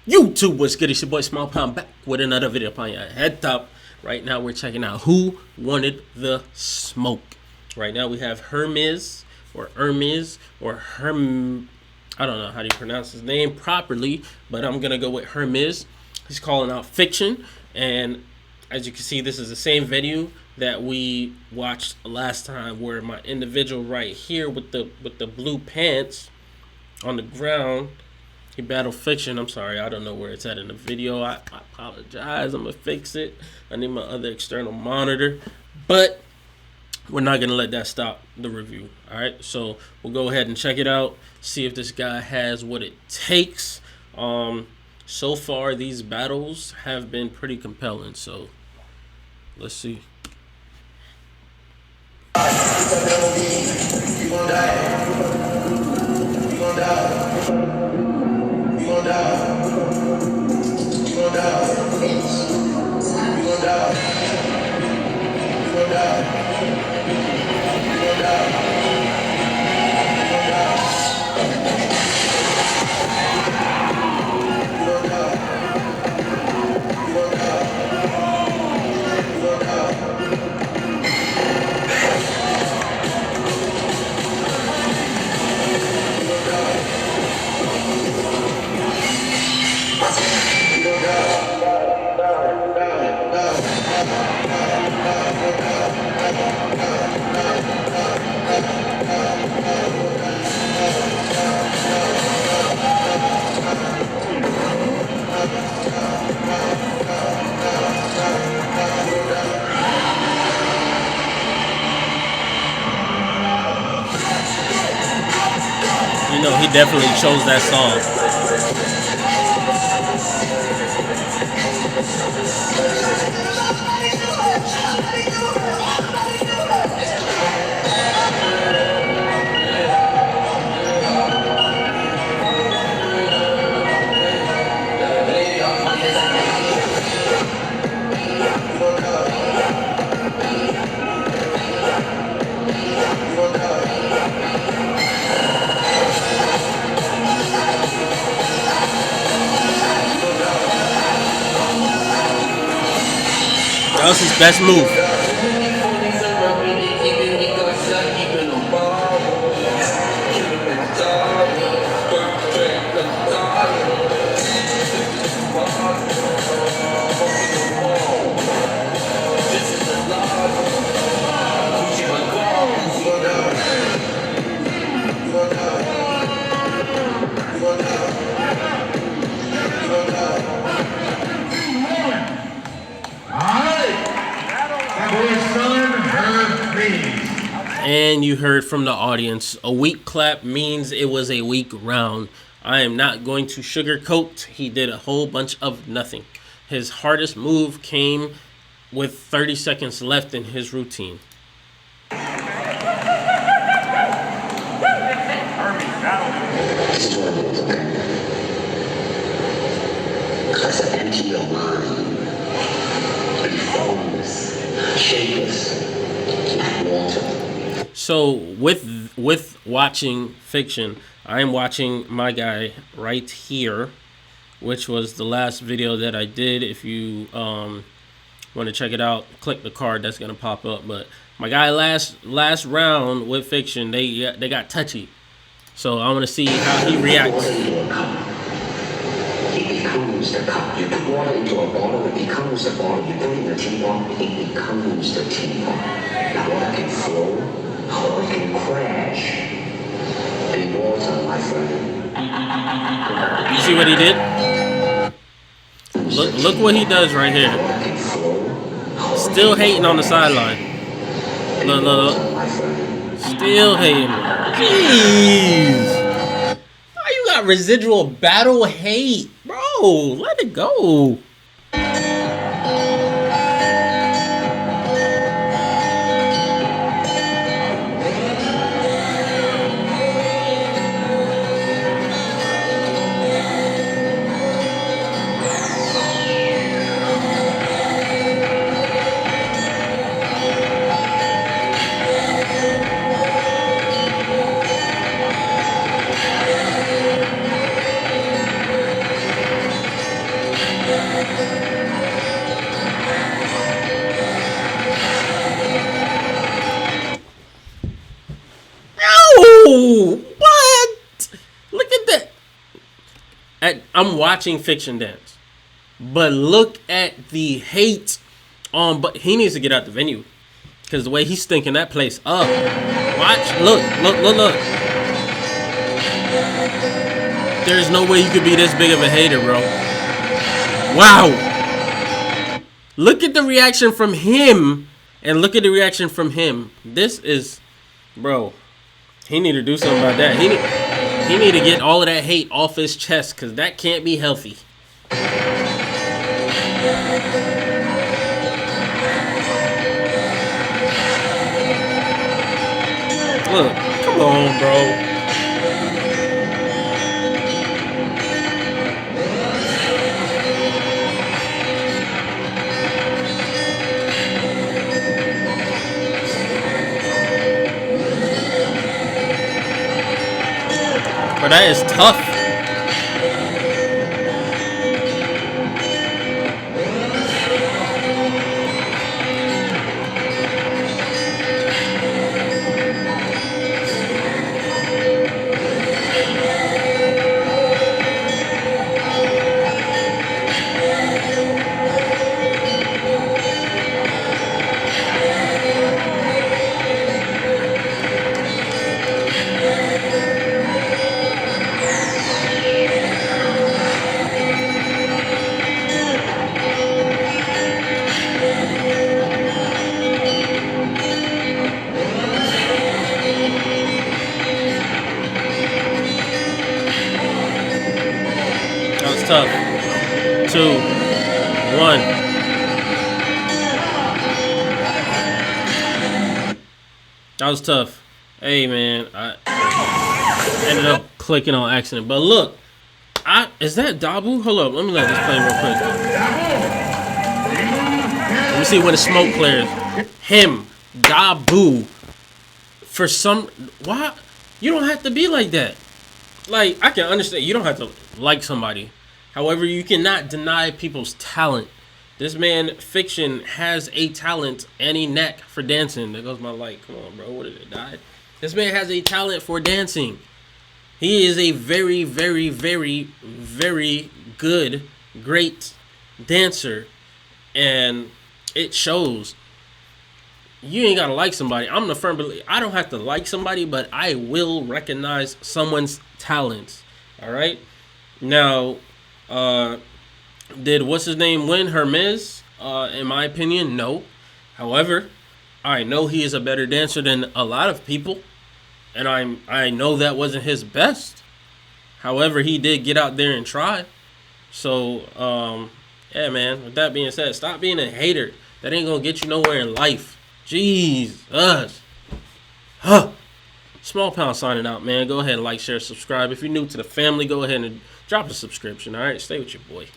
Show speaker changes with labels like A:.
A: YouTube, what's good? It's your boy Small Pound back with another video upon your head top. Right now we're checking out who wanted the smoke. Right now we have Hermiz or I don't know how do you pronounce his name properly, but I'm gonna go with Hermiz. He's calling out Fiction, and as you can see, this is the same video that we watched last time, where my individual right here with the blue pants on the ground, he battled Fiction. I'm sorry, I don't know where it's at in the video. I apologize. I'm gonna fix it. I need my other external monitor, but we're not gonna let that stop the review. All right, so we'll go ahead and check it out, see if this guy has what it takes. So far these battles have been pretty compelling, so let's see. You know, he definitely chose that song. That was his best move. And you heard from the audience, a weak clap means it was a weak round. I am not going to sugarcoat. He did a whole bunch of nothing. His hardest move came with 30 seconds left in his routine.
B: Let's empty your mind. Be formless, shapeless, like water.
A: So with watching Fiction, I'm watching my guy right here, which was the last video that I did. If you want to check it out, click the card that's gonna pop up. But my guy last round with Fiction, they got touchy. So I want to see how he reacts.
B: It becomes the cup. You put water into a bottle, it becomes the bottle. You put it in the teapot, it becomes the teapot. The water can flow. Or it can crash in water, my friend.
A: You see what he did? Look what he does right here. Still hating on the sideline. Look. Still hating. Jeez. Why you got residual battle hate? Bro, let it go. I'm watching Fiction dance, but look at the hate on. But he needs to get out the venue because the way he's stinking that place up. Watch, look. There's no way you could be this big of a hater, bro. Wow. Look at the reaction from him, and look at the reaction from him. This is, bro. He need to do something about that. He need to get all of that hate off his chest, because that can't be healthy. Look, come on, bro. But that is tough. Tough. 2, 1. That was tough. Hey man, I ended up clicking on accident. But look, is that Daboo? Hold up, let me let this play real quick. Let me see when the smoke clears. Him, Daboo. For some, why? You don't have to be like that. Like, I can understand you don't have to like somebody. However, you cannot deny people's talent. This man, Fiction, has a talent and a knack for dancing. There goes my light. Come on, bro. What did it die? This man has a talent for dancing. He is a very, very, very, very good, great dancer. And it shows. You ain't got to like somebody. I'm the firm believer. I don't have to like somebody, but I will recognize someone's talents. All right? Now, did what's his name win? Hermiz? In my opinion, no. However, I know he is a better dancer than a lot of people, and I know that wasn't his best. However, he did get out there and try. So, yeah, man. With that being said, stop being a hater. That ain't gonna get you nowhere in life. Jesus. Huh. Small Pound signing out, man. Go ahead and like, share, subscribe. If you're new to the family, go ahead and drop a subscription. All right, stay with your boy.